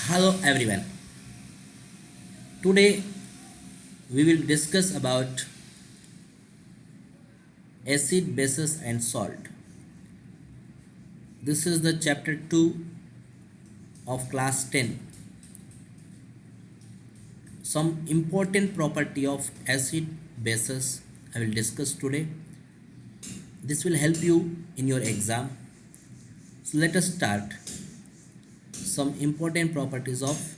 Hello everyone. Today we will discuss about acid, bases and salt. This is the chapter 2 of class 10. Some important property of acid bases I will discuss today. This will help you in your exam. So let us start. Some important properties of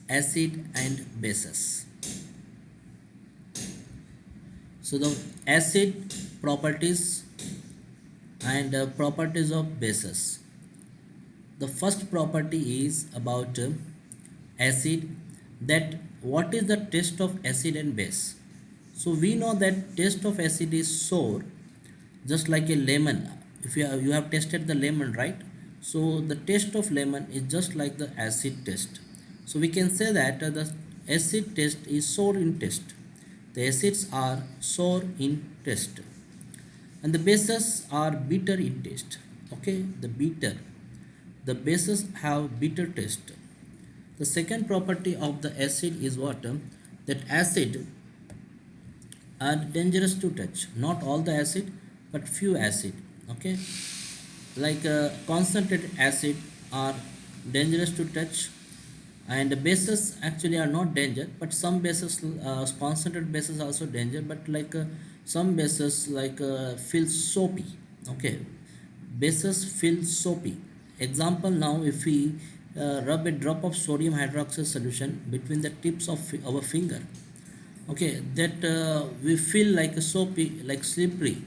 acid and bases. So the acid properties and properties of bases. The first property is about acid, that what is the taste of acid and base. So we know that taste of acid is sour, just like a lemon. If you have tasted the lemon, right? So the taste of lemon is just like the acid taste. So we can say that the acid taste is sour in taste. The acids are sour in taste and the bases are bitter in taste. Okay, the bases have bitter taste. The second property of the acid is what? That acid are dangerous to touch. Not all the acid, but few acid. Okay, like concentrated acid are dangerous to touch, and the bases actually are not danger. But some bases, concentrated bases also danger. But like some bases like feel soapy. Okay, bases feel soapy. Example, now if we rub a drop of sodium hydroxide solution between the tips of our finger, okay, that we feel like a soapy, like slippery,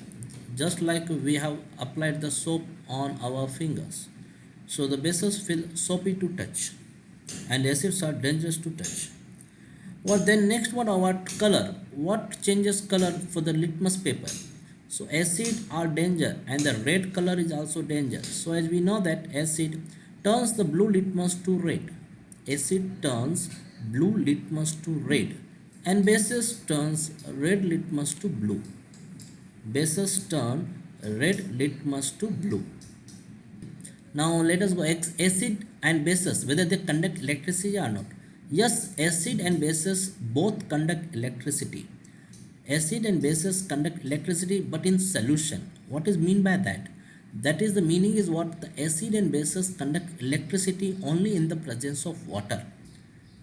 just like we have applied the soap on our fingers. So the bases feel soapy to touch and acids are dangerous to touch. Well, then next one, our color. What changes color for the litmus paper? So acid are danger and the red color is also danger. So as we know that acid turns the blue litmus to red. Acid turns blue litmus to red and bases turns red litmus to blue. Bases turn red litmus to blue. Now let us go acid and bases, whether they conduct electricity or not. Yes, acid and bases both conduct electricity. Acid and bases conduct electricity but in solution. What is mean by that? That is, the meaning is what the acid and bases conduct electricity only in the presence of water.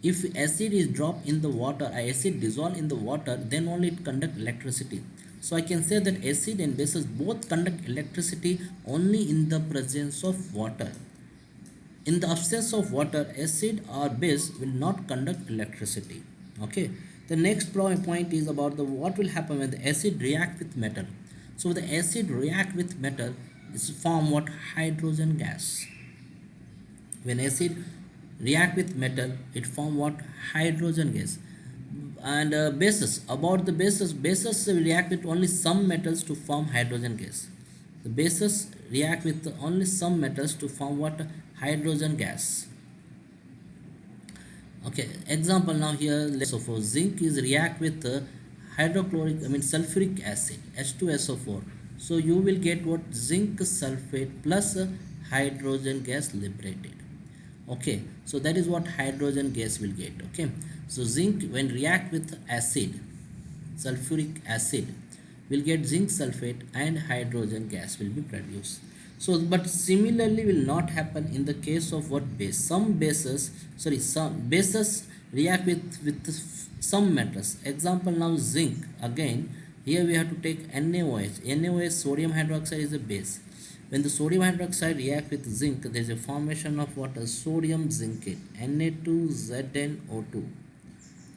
If acid is dropped in the water, acid dissolve in the water, then only it conduct electricity. So I can say that acid and bases both conduct electricity only in the presence of water. In the absence of water, acid or base will not conduct electricity. Okay, the next point is about the what will happen when the acid react with metal. So the acid react with metal is form what? Hydrogen gas. When acid react with metal, it form what? Hydrogen gas. And bases, about the bases will react with only some metals to form hydrogen gas. The bases react with only some metals to form what? Hydrogen gas. Okay, example, now here, so for zinc is react with hydrochloric, I mean sulfuric acid, H2SO4. So you will get what? Zinc sulfate plus hydrogen gas liberated. Okay, so that is what hydrogen gas will get. Okay, so zinc when react with acid, sulfuric acid, will get zinc sulfate and hydrogen gas will be produced. So but similarly will not happen in the case of what? Base. Some bases react with some metals. Example, now zinc, again here we have to take NaOH. Sodium hydroxide is a base. When the sodium hydroxide react with zinc, there is a formation of what? A sodium zincate, Na2ZnO2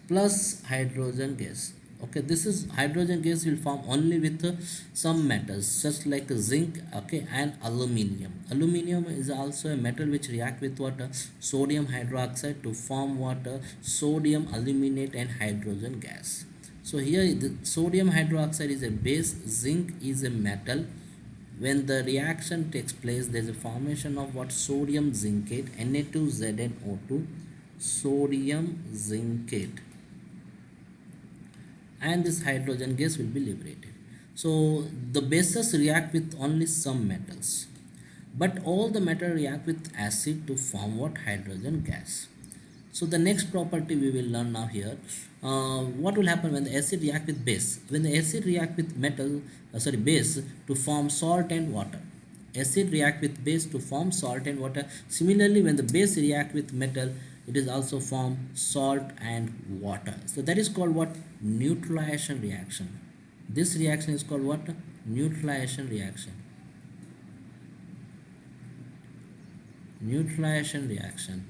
plus hydrogen gas. Okay, this is hydrogen gas will form only with some metals, just like zinc, okay, and aluminium. Aluminium is also a metal which react with what? Sodium hydroxide to form what? Sodium aluminate and hydrogen gas. So here the sodium hydroxide is a base, zinc is a metal. When the reaction takes place, there is a formation of what? Sodium zincate, Na2ZnO2, sodium zincate, and this hydrogen gas will be liberated. So the bases react with only some metals, but all the metal react with acid to form what? Hydrogen gas. So the next property we will learn now here. What will happen when the acid react with base? When the acid react with base to form salt and water. Acid react with base to form salt and water. Similarly, when the base react with metal, it is also form salt and water. So that is called what? Neutralization reaction. This reaction is called what? Neutralization reaction. Neutralization reaction.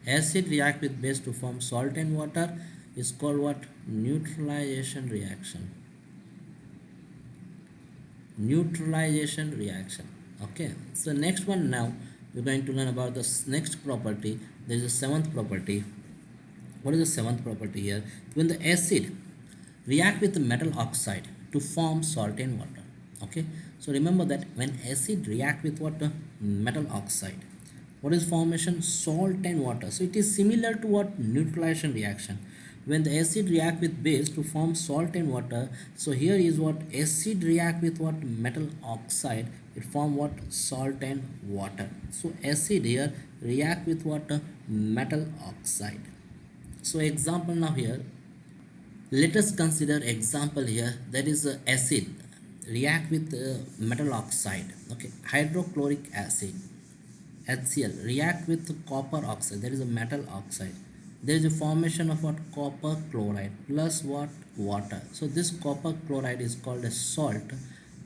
Acid react with base to form salt and water is called what? Neutralization reaction. Neutralization reaction. Okay, so next one, now we're going to learn about the next property. There is a seventh property. What is the seventh property here? When the acid react with the metal oxide to form salt and water. Okay, so remember that when acid react with what? Metal oxide, what is formation? Salt and water. So it is similar to what? Neutralization reaction. When the acid react with base to form salt and water, so here is what? Acid react with what? Metal oxide, it form what? Salt and water. So acid here react with what? Metal oxide. So example now here, let us consider example here, that is acid react with metal oxide. Okay, hydrochloric acid HCl react with copper oxide, that is a metal oxide. There is a formation of what? Copper chloride plus what? Water. So this copper chloride is called a salt,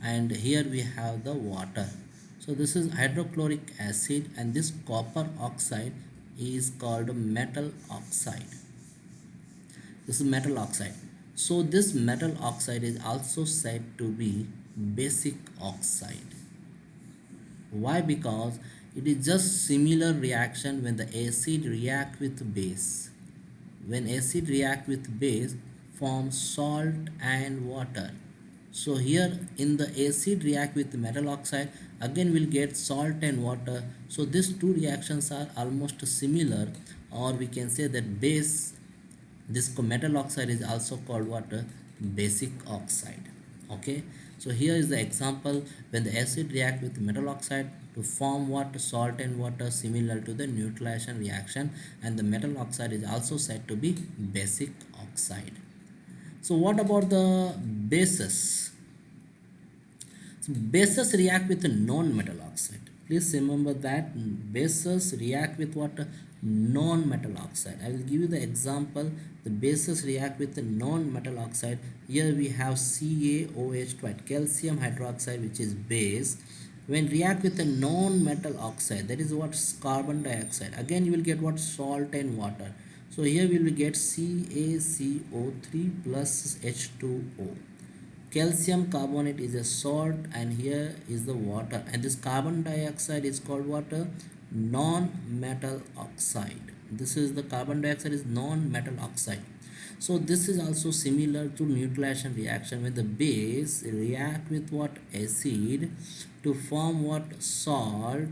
and here we have the water. So this is hydrochloric acid, and this copper oxide is called metal oxide. This is metal oxide. So this metal oxide is also said to be basic oxide. Why? Because it is just similar reaction when the acid react with base. When acid react with base, form salt and water. So here in the acid react with metal oxide, again we'll get salt and water. So these two reactions are almost similar, or we can say that base, this metal oxide is also called what? Basic oxide. Okay, so here is the example when the acid react with metal oxide to form what? Salt and water, similar to the neutralization reaction, and the metal oxide is also said to be basic oxide. So what about the bases? So bases react with a non-metal oxide. Please remember that bases react with what? Non-metal oxide. I will give you the example. The bases react with the non-metal oxide. Here we have CaOH twice, calcium hydroxide, which is base. When react with a non-metal oxide, that is what? Carbon dioxide. Again you will get what? Salt and water. So here we will get CaCO3 plus H2O. Calcium carbonate is a salt, and here is the water, and this carbon dioxide is called water? Non-metal oxide. This is the carbon dioxide is non-metal oxide. So this is also similar to neutralization reaction when the base react with what? Acid to form what? Salt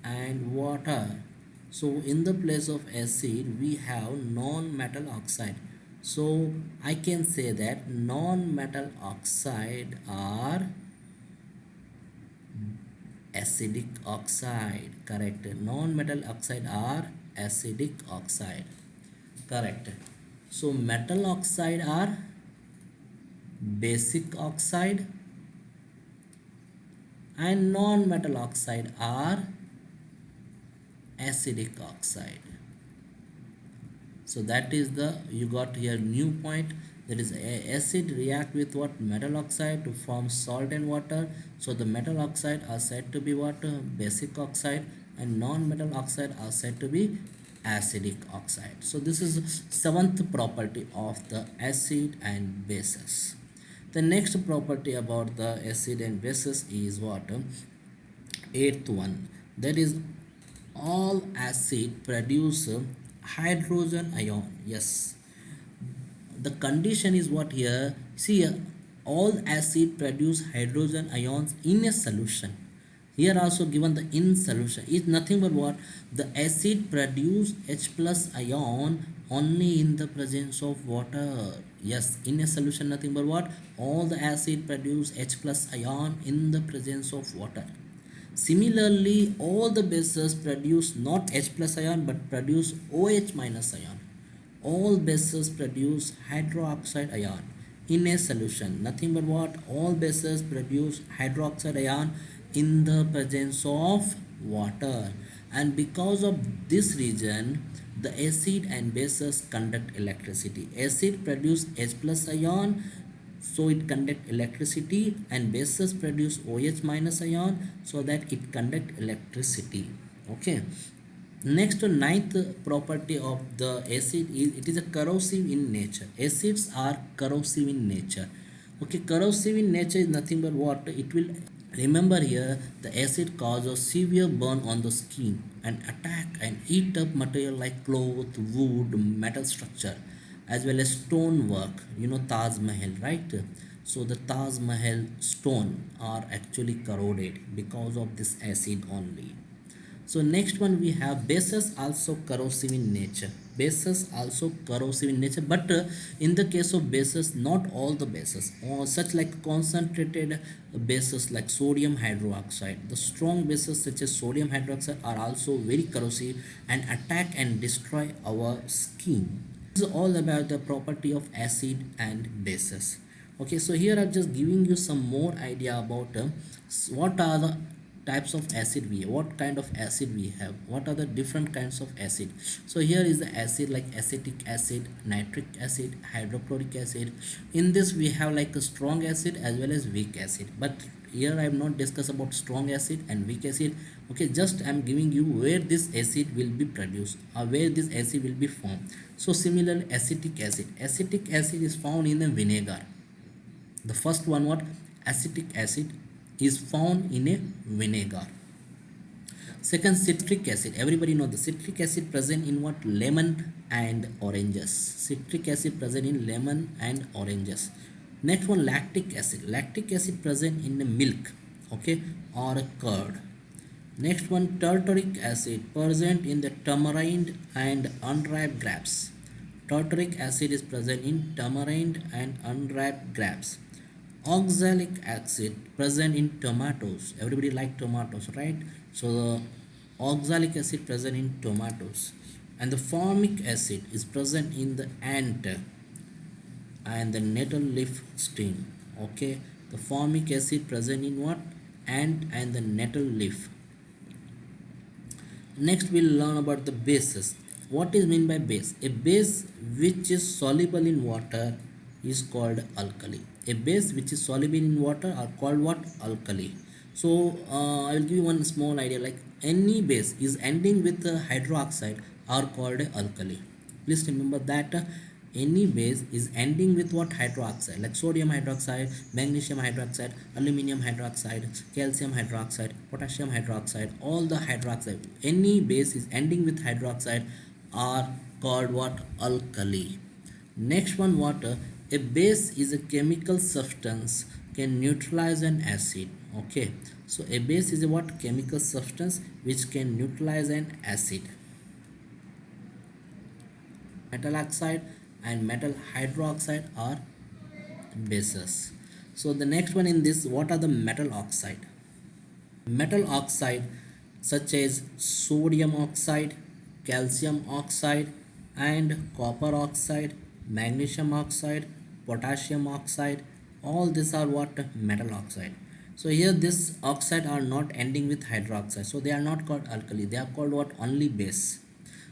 and water. So in the place of acid we have non-metal oxide. So I can say that non-metal oxide are acidic oxide. Correct. Non-metal oxide are acidic oxide. Correct. So metal oxide are basic oxide, and non-metal oxide are acidic oxide. So that is the, you got here new point, that is acid react with what? Metal oxide to form salt and water. So the metal oxide are said to be what? Basic oxide, and non-metal oxide are said to be acidic oxide. So this is seventh property of the acid and bases. The next property about the acid and bases is what? Eighth one, that is all acid produce hydrogen ion. Yes, the condition is what here? See, all acid produce hydrogen ions in a solution. Here also given the in solution is nothing but what? The acid produce H plus ion only in the presence of water. Yes, in a solution nothing but what? All the acid produce H plus ion in the presence of water. Similarly, all the bases produce not H plus ion but produce OH minus ion. All bases produce hydroxide ion in a solution. Nothing but what? All bases produce hydroxide ion in the presence of water. And because of this reason, the acid and bases conduct electricity. Acid produce H plus ion, so it conduct electricity, and bases produce OH minus ion, so that it conduct electricity. Okay. Next, ninth property of the acid is it is a corrosive in nature. Acids are corrosive in nature. Okay, corrosive in nature is nothing but what? It will, remember here, the acid causes severe burn on the skin and attack and eat up material like cloth, wood, metal structure, as well as stone work. You know Taj Mahal, right? So the Taj Mahal stone are actually corroded because of this acid only. So next one we have bases also corrosive in nature. Bases also corrosive in nature, but in the case of bases, not all the bases, or such like concentrated bases like sodium hydroxide. The strong bases such as sodium hydroxide are also very corrosive and attack and destroy our skin. This is all about the property of acid and bases. Okay, so here I'm just giving you some more idea about what are the types of acid we have, what kind of acid we have, what are the different kinds of acid. So here is the acid like acetic acid, nitric acid, hydrochloric acid. In this we have like a strong acid as well as weak acid, but here I have not discussed about strong acid and weak acid. Okay, just I'm giving you where this acid will be produced or where this acid will be formed. So similar, acetic acid is found in the vinegar. The first one, what? Acetic acid is found in a vinegar. Second, citric acid. Everybody know the citric acid present in what? Lemon and oranges. Citric acid present in lemon and oranges. Next one, lactic acid. Lactic acid present in the milk, okay, or a curd. Next one, tartaric acid present in the tamarind and unripe grapes. Tartaric acid is present in tamarind and unripe grapes. Oxalic acid present in tomatoes. Everybody like tomatoes, right? So the oxalic acid present in tomatoes. And the formic acid is present in the ant and the nettle leaf stem. Okay, the formic acid present in what? Ant and the nettle leaf. Next we'll learn about the bases. What is meant by base? A base which is soluble in water is called alkali. A base which is soluble in water are called what? Alkali. So I will give you one small idea, like any base is ending with hydroxide are called alkali. Please remember that any base is ending with what? Hydroxide, like sodium hydroxide, magnesium hydroxide, aluminum hydroxide, calcium hydroxide, potassium hydroxide, all the hydroxide, any base is ending with hydroxide are called what? Alkali. Next one, water. A base is a chemical substance can neutralize an acid. Okay, so a base is a what? Chemical substance which can neutralize an acid. Metal oxide and metal hydroxide are bases. So the next one in this, what are the metal oxide? Metal oxide such as sodium oxide, calcium oxide and copper oxide, magnesium oxide, potassium oxide, all these are what? Metal oxide. So here this oxide are not ending with hydroxide, so they are not called alkali, they are called what? Only base.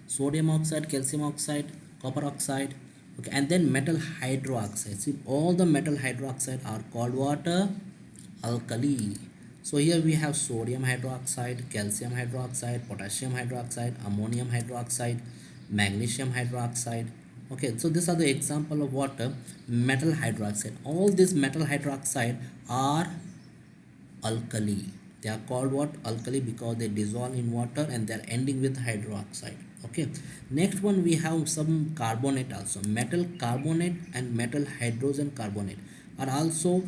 Sodium oxide, calcium oxide, copper oxide. Okay, and then metal hydroxide. See, all the metal hydroxide are called water alkali. So here we have sodium hydroxide, calcium hydroxide, potassium hydroxide, ammonium hydroxide, magnesium hydroxide. Okay, so these are the example of water metal hydroxide. All these metal hydroxide are alkali. They are called what? Alkali, because they dissolve in water and they are ending with hydroxide. Okay, next one we have some carbonate also. Metal carbonate and metal hydrogen carbonate are also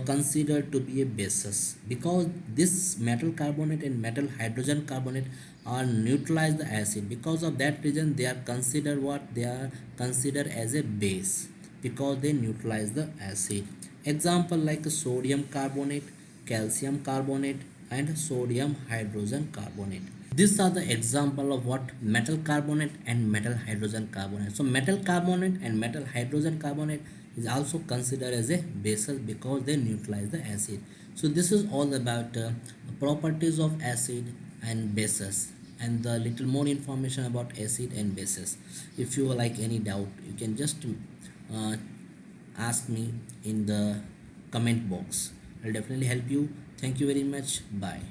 considered to be a bases, because this metal carbonate and metal hydrogen carbonate are neutralize the acid. Because of that reason they are considered what? They are considered as a base because they neutralize the acid. Example like sodium carbonate, calcium carbonate and sodium hydrogen carbonate. These are the example of what metal carbonate and metal hydrogen carbonate. So metal carbonate and metal hydrogen carbonate is also considered as a bases because they neutralize the acid. So this is all about properties of acid and bases, and the little more information about acid and bases. If you like any doubt, you can just uh, ask me in the comment box. I'll definitely help you. Thank you very much. Bye.